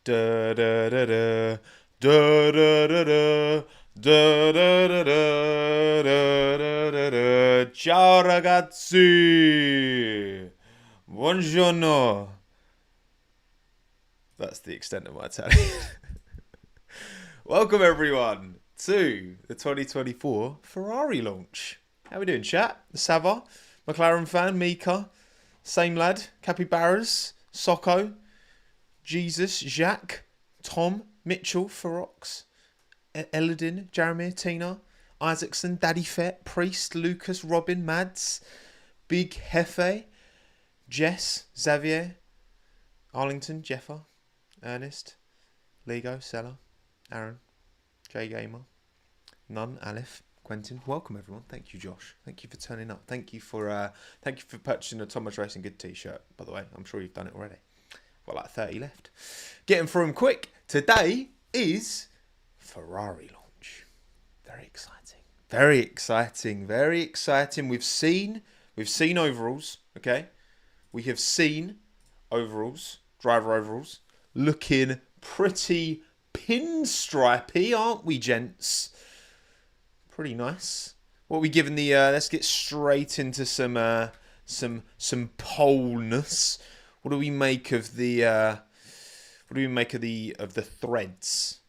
Da da da da da da da da da da da da da da da. Ciao ragazzi. Buongiorno. That's the extent of my Italian. Welcome everyone to the 2024 Ferrari launch. How we doing, chat? Sava, McLaren fan, Mika, same lad, Capybaras, Socko, Jesus, Jacques, Tom, Mitchell, Ferox, Eladin, Jaromir, Tina, Isaacson, Daddy Fett, Priest, Lucas, Robin, Mads, Big Hefe, Jess, Xavier, Arlington, Jeffer, Ernest, Lego, Seller, Aaron, J Gamer, None, Aleph, Quentin. Welcome everyone. Thank you, Josh. Thank you for turning up. Thank you for purchasing a Thomas Racing Good t-shirt. By the way, I'm sure you've done it already. Got like 30 left. Getting through them quick. Today is Ferrari launch. Very exciting. Very exciting. Very exciting. We've seen overalls. Okay, we have seen overalls, driver overalls, looking pretty pinstripey, aren't we, gents? Pretty nice. What are we giving the? Let's get straight into some poleness. What do we make of the? What do we make of the threads?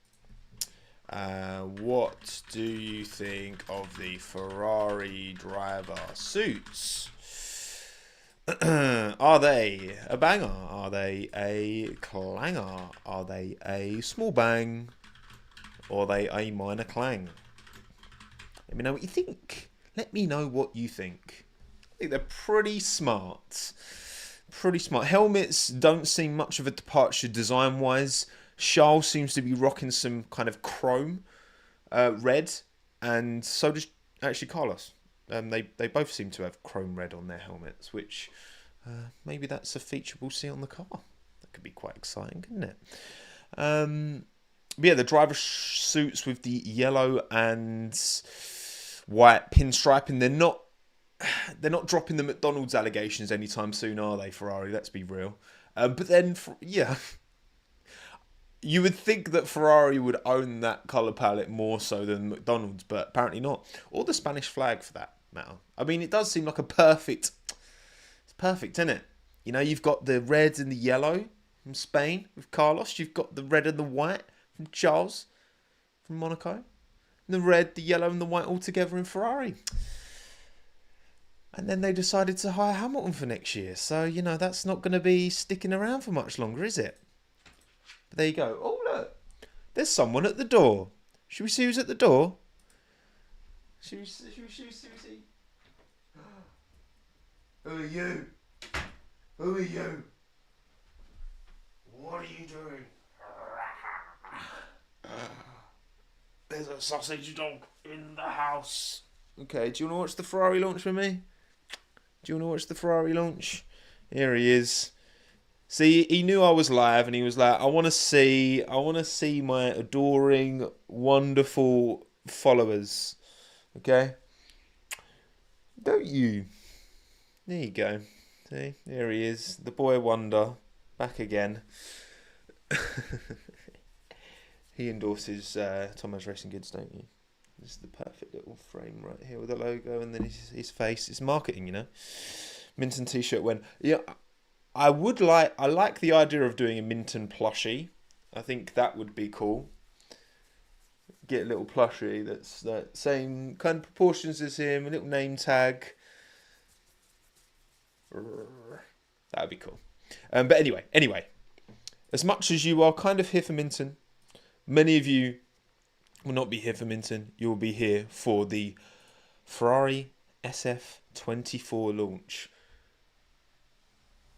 What do you think of the Ferrari driver suits? Are they a banger? Are they a clanger? Are they a small bang? Or are they a minor clang? Let me know what you think. Let me know what you think. I think they're pretty smart. Pretty smart. Helmets don't seem much of a departure design-wise. Charles seems to be rocking some kind of chrome red, and so does actually Carlos. They both seem to have chrome red on their helmets, which maybe that's a feature we'll see on the car. That could be quite exciting, couldn't it? But yeah, the driver suits with the yellow and white pinstriping. They're not dropping the McDonald's allegations anytime soon, are they, Ferrari? Let's be real. But then, yeah, you would think that Ferrari would own that colour palette more so than McDonald's, but apparently not. Or the Spanish flag, for that matter. I mean, it does seem like it's perfect, isn't it? You know, you've got the red and the yellow from Spain with Carlos. You've got the red and the white from Charles from Monaco. And the red, the yellow and the white all together in Ferrari. And then they decided to hire Hamilton for next year. So, you know, that's not going to be sticking around for much longer, is it? But there you go. Oh, look. There's someone at the door. Should we see who's at the door? Should we see? Who are you? Who are you? What are you doing? There's a sausage dog in the house. Okay, do you want to watch the Ferrari launch with me? Do you want to watch the Ferrari launch? Here he is. See, he knew I was live, and he was like, I want to see my adoring, wonderful followers. Okay? Don't you? There you go. See, there he is. The boy wonder. Back again. He endorses Tommo's Racing Goods, don't you? This is the perfect little frame right here with the logo and then his face. It's marketing, you know. Minton t-shirt when... Yeah, I like the idea of doing a Minton plushie. I think that would be cool. Get a little plushie that's that same kind of proportions as him, a little name tag. That would be cool. But anyway, as much as you are kind of here for Minton, many of you will not be here for Minton. You will be here for the Ferrari SF24 launch.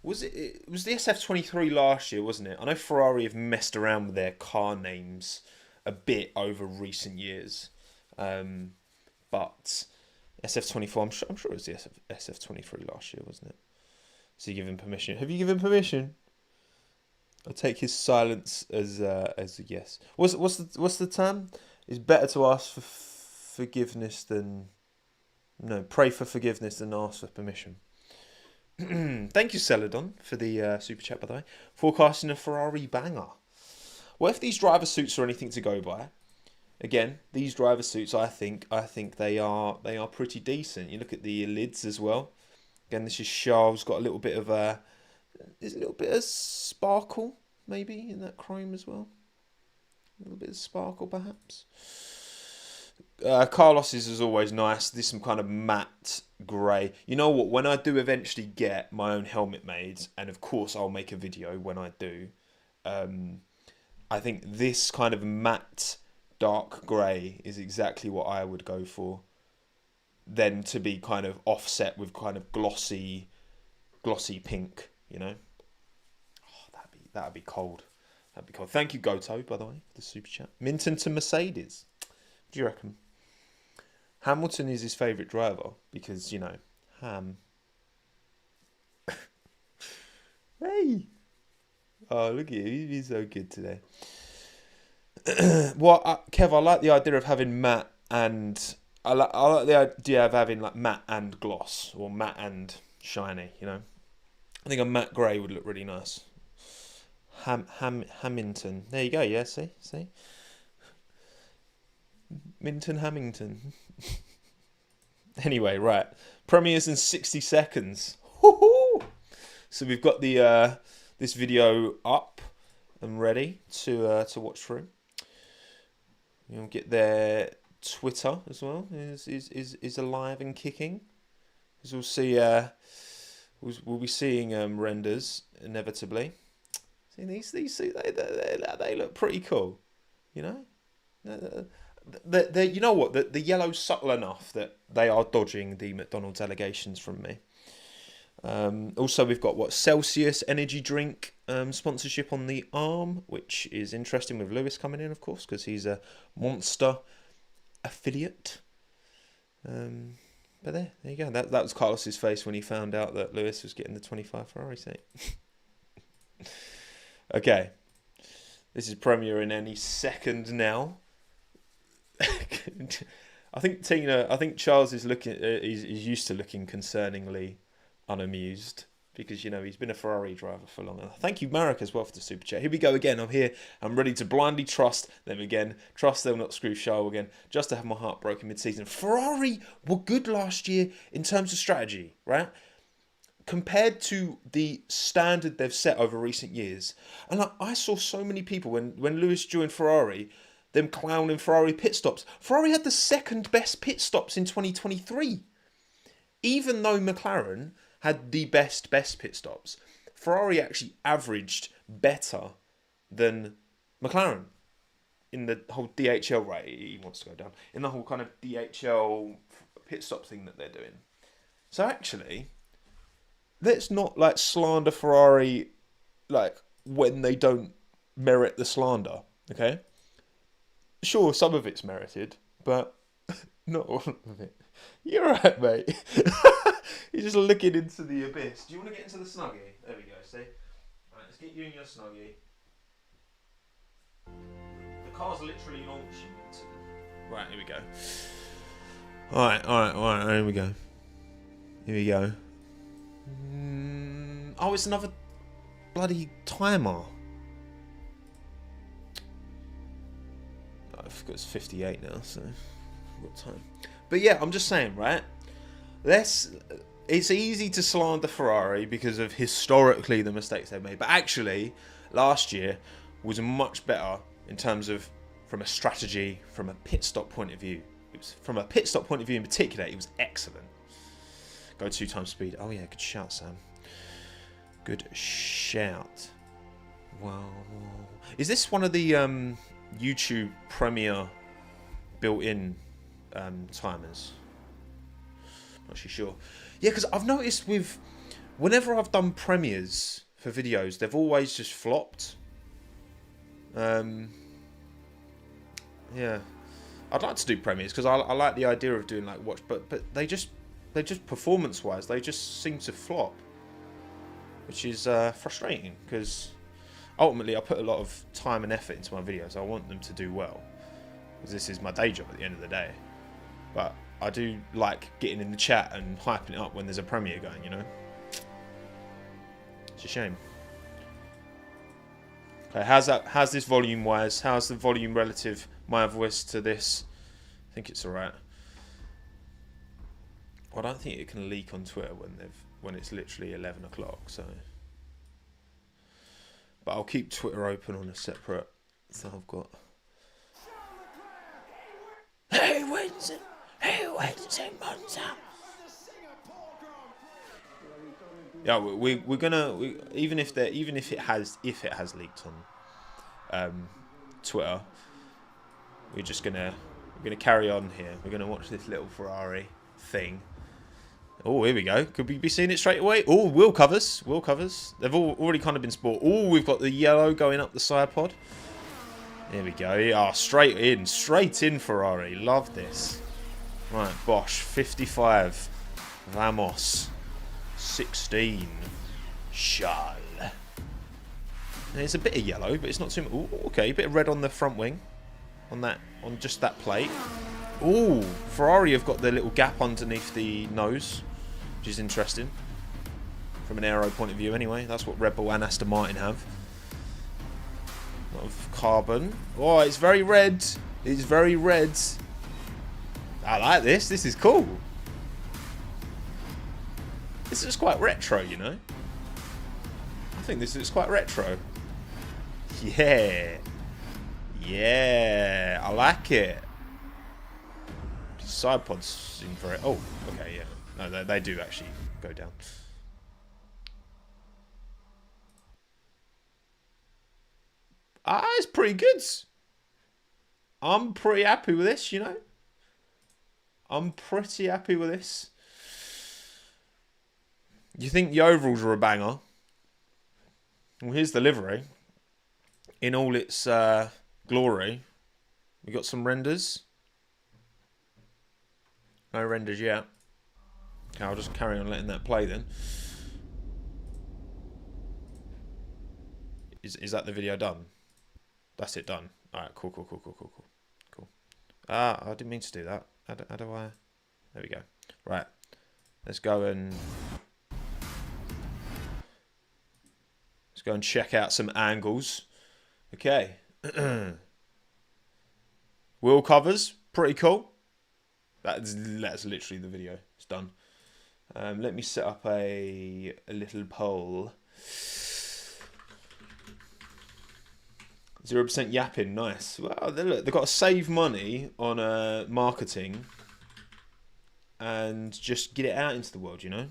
It was the SF23 last year, wasn't it? I know Ferrari have messed around with their car names a bit over recent years. But SF24, I'm sure it was the SF23 last year, wasn't it? So you give him permission. Have you given permission? I'll take his silence as a yes. What's the term? It's better to ask for forgiveness than... No, pray for forgiveness than ask for permission. Thank you, Celadon, for the super chat, by the way. Forecasting a Ferrari banger. What if these driver suits are anything to go by? Again, these driver suits, I think they are pretty decent. You look at the lids as well. Again, this is Charles. Got a little bit of there's a little bit of sparkle maybe in that chrome as well. A little bit of sparkle perhaps. Carlos's is always nice. There's some kind of matte grey. You know what? When I do eventually get my own helmet made, and of course I'll make a video when I do. I think this kind of matte dark grey is exactly what I would go for. Then to be kind of offset with kind of glossy pink. You know. Oh, that'd be cold. That'd be cold. Thank you, Goto, by the way, for the super chat. Minton to Mercedes. What do you reckon? Hamilton is his favourite driver because, you know, Ham. Hey! Oh, look at you. He's so good today. Well, Kev, I like the idea of having matte and... I like the idea of having like matte and gloss or matte and shiny, you know. I think a matte grey would look really nice. Hamilton. There you go, yeah, see? Minton Hamilton. Anyway, right. Premieres in 60 seconds. Woo-hoo! So we've got the this video up and ready to watch through. You'll get their Twitter as well is alive and kicking. As we'll see, we'll be seeing renders inevitably. See these they look pretty cool, you know. You know what? The yellow's subtle enough that they are dodging the McDonald's allegations from me. Also, we've got Celsius energy drink sponsorship on the arm, which is interesting with Lewis coming in, of course, because he's a Monster affiliate. But there you go. That was Carlos's face when he found out that Lewis was getting the 25 Ferrari seat. Okay, this is premiering any second now. I think Charles is looking. He's used to looking concerningly unamused because, you know, he's been a Ferrari driver for long. Thank you, Marek, as well for the super chat. Here we go again. I'm here. I'm ready to blindly trust them again. Trust they'll not screw Charles again. Just to have my heart broken mid-season. Ferrari were good last year in terms of strategy, right? Compared to the standard they've set over recent years. And I saw so many people when Lewis joined Ferrari, them clowning Ferrari pit stops. Ferrari had the second best pit stops in 2023. Even though McLaren had the best pit stops, Ferrari actually averaged better than McLaren in the whole DHL rate. He wants to go down. In the whole kind of DHL pit stop thing that they're doing. So actually, let's not like slander Ferrari like when they don't merit the slander, okay? Sure, some of it's merited, but not all of it. You're right, mate. You're just looking into the abyss. Do you want to get into the snuggie? There we go, see? Right, let's get you in your snuggie. The car's literally launching. Right, here we go. Alright, here we go. Here we go. Oh, it's another bloody timer. I forgot it's 58 now, so I've got time. But yeah, I'm just saying, right? It's easy to slander Ferrari because of historically the mistakes they've made. But actually, last year was much better in terms of from a strategy, from a pit stop point of view. It was from a pit stop point of view in particular, it was excellent. Go 2 times speed. Oh yeah, good shout, Sam. Good shout. Wow. Is this one of the YouTube Premiere built-in timers? Not actually sure. Yeah, because I've noticed whenever I've done premieres for videos, they've always just flopped. Yeah, I'd like to do premieres because I like the idea of doing like watch, but they just performance-wise, they just seem to flop, which is frustrating because ultimately I put a lot of time and effort into my videos. I want them to do well because this is my day job at the end of the day. But I do like getting in the chat and hyping it up when there's a premiere going, you know. It's a shame. Okay, how's this volume wise? How's the volume relative my voice to this? I think it's alright. I don't think it can leak on Twitter when it's literally 11 o'clock. So, but I'll keep Twitter open on a separate. So I've got. Who wins in Monza? Yeah, we're gonna even if it has leaked on Twitter, we're gonna carry on here. We're gonna watch this little Ferrari thing. Oh, here we go. Could we be seeing it straight away? Oh, wheel covers. They've already kind of been sport. Oh, we've got the yellow going up the side pod. Here we go. Yeah, straight in Ferrari. Love this. Right, Bosch 55, Vamos 16, Charles. There's a bit of yellow, but it's not too much. Ooh, okay, a bit of red on the front wing, on just that plate. Ooh, Ferrari have got the little gap underneath the nose, which is interesting from an aero point of view. Anyway, that's what Red Bull and Aston Martin have. A lot of carbon. Oh, it's very red. It's very red. I like this. This is cool. This is quite retro, you know. I think this is quite retro. Yeah. Yeah. I like it. Side pods seem very... Oh, okay, yeah. No, they do actually go down. It's pretty good. I'm pretty happy with this, you know. I'm pretty happy with this. You think the overalls are a banger? Well, here's the livery. In all its glory. We got some renders. No renders yet. Okay, I'll just carry on letting that play then. Is that the video done? That's it done. Alright, cool. I didn't mean to do that. How do I... There we go. Right. Let's go and check out some angles. Okay. Wheel covers. Pretty cool. That's literally the video. It's done. Let me set up a little poll. 0% yapping, nice. Well, look, they've got to save money on marketing and just get it out into the world, you know?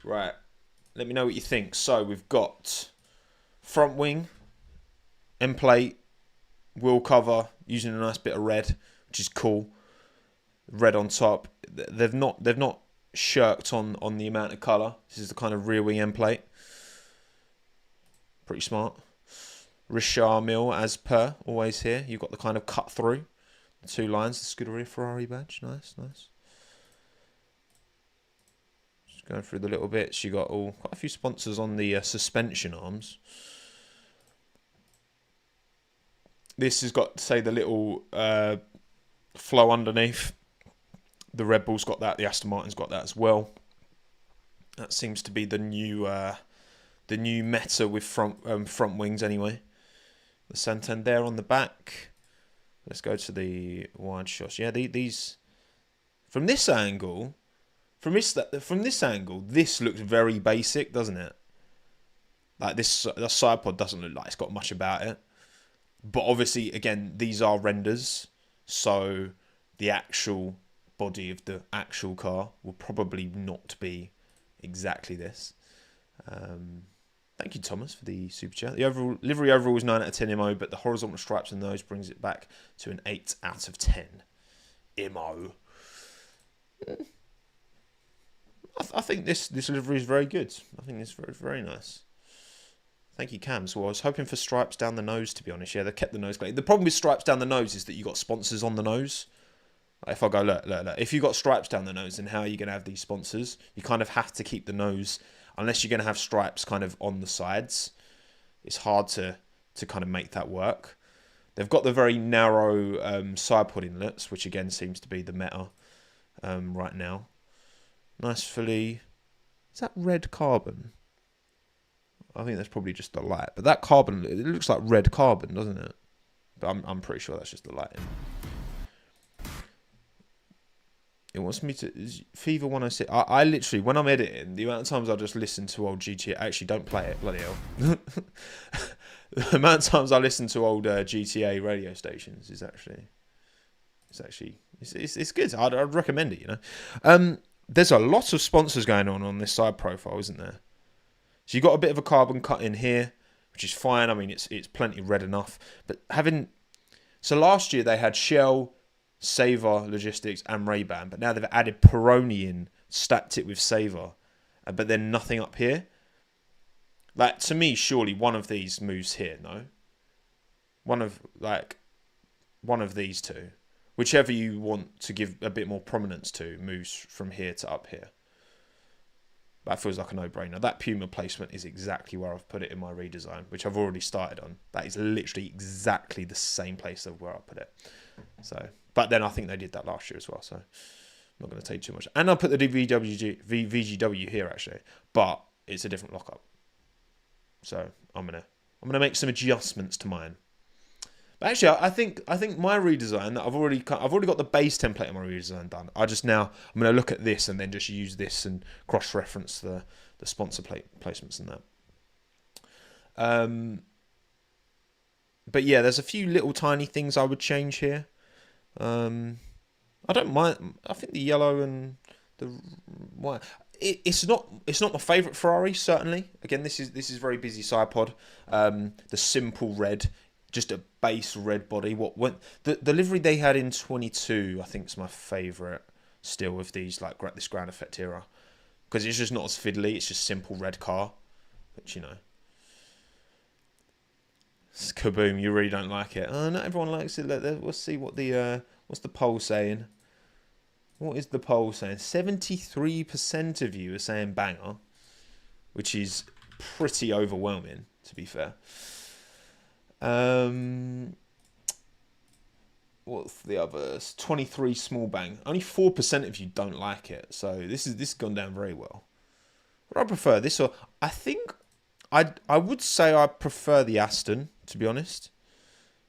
Right. Let me know what you think. So we've got front wing, end plate, wheel cover using a nice bit of red, which is cool. Red on top. They've not shirked on the amount of colour. This is the kind of rear wing end plate. Pretty smart. Richard Mille as per, always here. You've got the kind of cut through. The two lines, the Scuderia Ferrari badge. Nice. Just going through the little bits. You got quite a few sponsors on the suspension arms. This has got, say, the little flow underneath. The Red Bull's got that. The Aston Martin's got that as well. That seems to be the new meta with front wings anyway. The Santander on the back. Let's go to the wide shots. Yeah, these from this angle, this looks very basic, doesn't it? Like the side pod doesn't look like it's got much about it. But obviously, again, these are renders, so the actual body of the actual car will probably not be exactly this. Thank you, Thomas, for the super chat. The livery overall is 9 out of 10 MO, but the horizontal stripes and those brings it back to an 8 out of 10 MO. I think this livery is very good. I think it's very, very nice. Thank you, Cam. So I was hoping for stripes down the nose, to be honest. Yeah, they kept the nose clean. The problem with stripes down the nose is that you got sponsors on the nose. If I go, look. If you got stripes down the nose, then how are you going to have these sponsors? You kind of have to keep the nose, unless you're going to have stripes kind of on the sides. It's hard to kind of make that work. They've got the very narrow side pod inlets, which again seems to be the meta right now. Nice fully. Is that red carbon? I think that's probably just the light. But that carbon, it looks like red carbon, doesn't it? But I'm pretty sure that's just the lighting. It wants me to... Fever 106. I literally, when I'm editing, the amount of times I just listen to old GTA... Actually, don't play it. Bloody hell. The amount of times I listen to old GTA radio stations is actually... It's good. I'd recommend it, you know. There's a lot of sponsors going on this side profile, isn't there? So you've got a bit of a carbon cut in here, which is fine. I mean, it's plenty red enough. But so last year they had Shell, Saver Logistics, and Ray-Ban, but now they've added Peroni in, stacked it with Saver, but then nothing up here. Like, to me, surely one of these moves here. No, one of these two. Whichever you want to give a bit more prominence to moves from here to up here. That feels like a no-brainer. That Puma placement is exactly where I've put it in my redesign, which I've already started on. That is literally exactly the same place of where I put it. So, but then I think they did that last year as well, so I'm not going to take too much. And I'll put the VGW here, actually, but it's a different lockup. So I'm gonna make some adjustments to mine. But actually, I think my redesign that I've already got the base template of my redesign done. I'm going to look at this and then just use this and cross-reference the sponsor placements and that. But yeah, there's a few little tiny things I would change here. I don't mind. I think the yellow and the white. It's not my favourite Ferrari, certainly. Again, this is very busy side pod. The simple red. Just a base red body. The livery they had in 22, I think, is my favourite still with these, like, this ground effect era, because it's just not as fiddly. It's just simple red car, which, you know, it's kaboom. You really don't like it. Not everyone likes it. Let's see what what's the poll saying. What is the poll saying? 73% of you are saying banger, which is pretty overwhelming, to be fair. What's the others? 23 small bang. Only 4% of you don't like it. So this has gone down very well. Would I prefer this, or I think I would say I prefer the Aston, to be honest.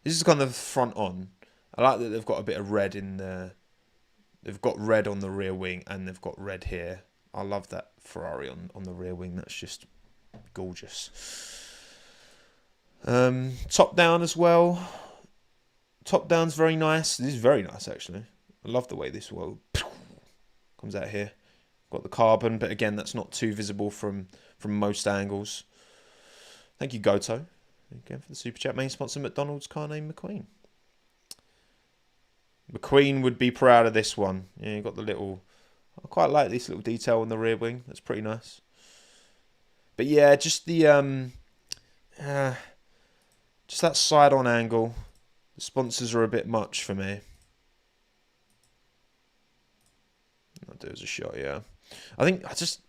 This is kind of front on. I like that they've got a bit of red in there. They've got red on the rear wing and they've got red here. I love that Ferrari on the rear wing. That's just gorgeous. Top down as well. Top down's very nice. This is very nice, actually. I love the way this comes out here. Got the carbon, but again, that's not too visible from most angles. Thank you, Goto, again for the super chat. Main sponsor, McDonald's, car name McQueen. McQueen would be proud of this one. Yeah, you got the little. I quite like this little detail on the rear wing. That's pretty nice. But yeah, just the just that side-on angle. The sponsors are a bit much for me. I'll do as a shot, yeah. I think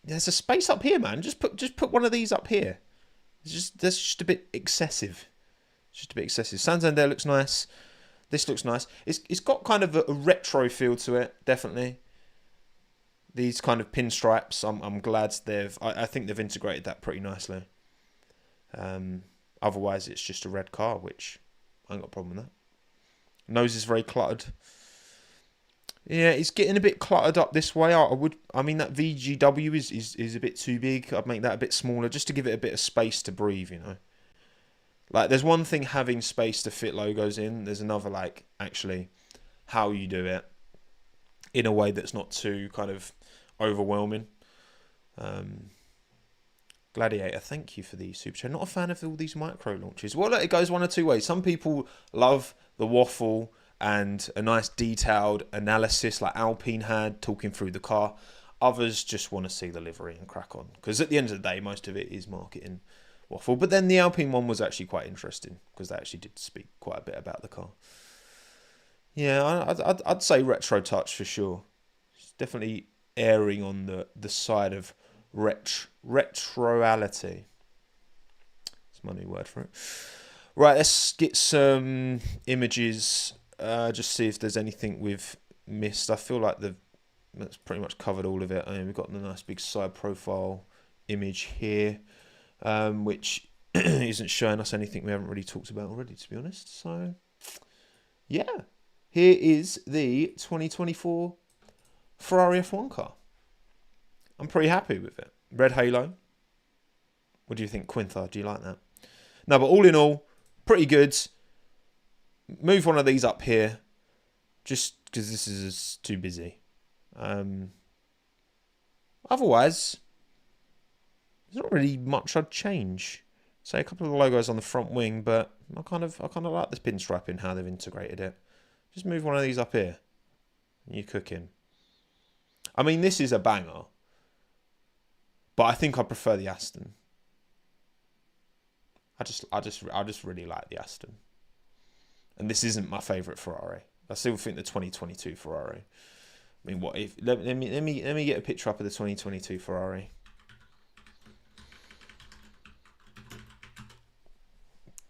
there's a space up here, man. Just put one of these up here. That's just a bit excessive. It's just a bit excessive. Santander looks nice. This looks nice. It's got kind of a retro feel to it, definitely. These kind of pinstripes. I'm glad I think they've integrated that pretty nicely. Otherwise, it's just a red car, which I ain't got a problem with that. Nose is very cluttered. Yeah, it's getting a bit cluttered up this way. I mean, that VGW is a bit too big. I'd make that a bit smaller just to give it a bit of space to breathe, you know. Like, there's one thing having space to fit logos in. There's another, like, actually how you do it in a way that's not too kind of overwhelming. Gladiator, thank you for the super chat. Not a fan of all these micro launches. Well, it goes one or two ways. Some people love the waffle and a nice detailed analysis like Alpine had, talking through the car. Others just want to see the livery and crack on. Because at the end of the day, most of it is marketing waffle. But then the Alpine one was actually quite interesting because they actually did speak quite a bit about the car. Yeah, I'd say retro touch for sure. It's definitely erring on the side of retroality. That's my new word for it. Right, let's get some images. Just see if there's anything we've missed. I feel like the that's pretty much covered all of it. I mean, we've got the nice big side profile image here, which isn't showing us anything we haven't really talked about already, to be honest. So, yeah. Here is the 2024 Ferrari F1 car. I'm pretty happy with it. Red halo. What do you think, Quintha? Do you like that? No, but all in all, pretty good. Move one of these up here, just because this is too busy. Otherwise, there's not really much I'd change. Say a couple of the logos on the front wing, but I kind of like this pinstriping, how they've integrated it. Just move one of these up here. You're cooking. I mean, this is a banger, but I think I prefer the Aston. I just really like the Aston. And this isn't my favourite Ferrari. I still think the 2022 Ferrari. I mean, what if? Let me get a picture up of the 2022 Ferrari.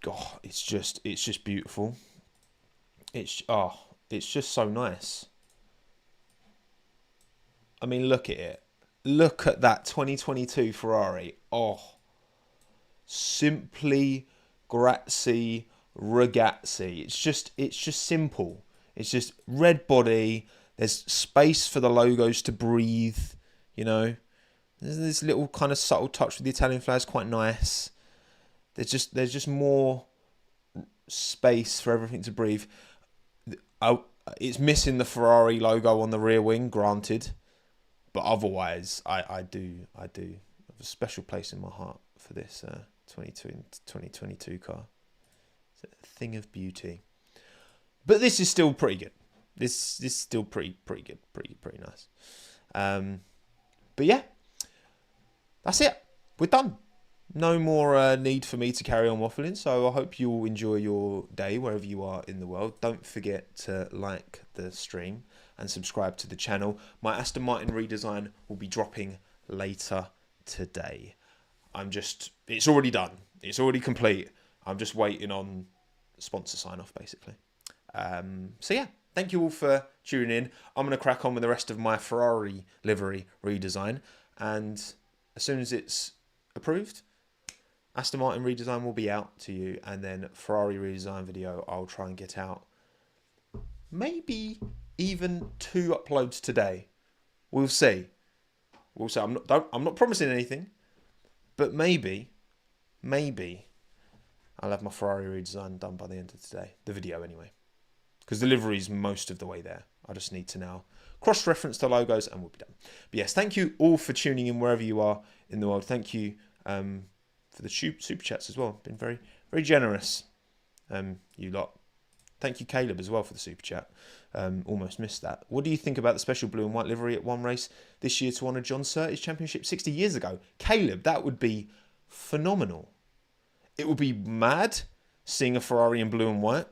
God, it's just beautiful. It's just so nice. I mean, look at it. Look at that 2022 Ferrari. Oh, simply grazie ragazzi. It's just simple. It's just red body. There's space for the logos to breathe. You know, there's this little kind of subtle touch with the Italian flag is quite nice. There's just more space for everything to breathe. It's missing the Ferrari logo on the rear wing, granted, but otherwise, I do have a special place in my heart for this 2022 car. It's a thing of beauty. But this is still pretty good. This is still pretty good, pretty nice. But yeah, that's it. We're done. No more need for me to carry on waffling, so I hope you all enjoy your day wherever you are in the world. Don't forget to like the stream and subscribe to the channel. My Aston Martin redesign will be dropping later today. It's already done. It's already complete. I'm just waiting on sponsor sign off, basically. So yeah, thank you all for tuning in. I'm going to crack on with the rest of my Ferrari livery redesign, and as soon as it's approved, Aston Martin redesign will be out to you, and then Ferrari redesign video I'll try and get out. Maybe even 2 uploads today. We'll see. I'm not promising anything, but maybe I'll have my Ferrari redesign done by the end of today. The video anyway, because the livery is most of the way there. I just need to now cross-reference the logos and we'll be done. But yes, thank you all for tuning in wherever you are in the world. Thank you for the super chats as well. Been very, very generous, you lot. Thank you, Caleb, as well, for the super chat. Almost missed that. What do you think about the special blue and white livery at one race this year to honour John Surtees championship 60 years ago? Caleb, that would be phenomenal. It would be mad seeing a Ferrari in blue and white.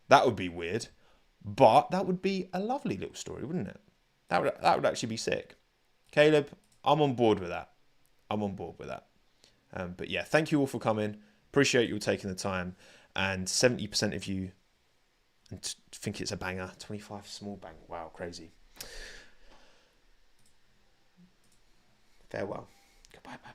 That would be weird, but that would be a lovely little story, wouldn't it? That would actually be sick. Caleb, I'm on board with that. But yeah, thank you all for coming. Appreciate you all taking the time. And 70% of you think it's a banger. 25 small bang. Wow, crazy. Farewell. Goodbye, bye.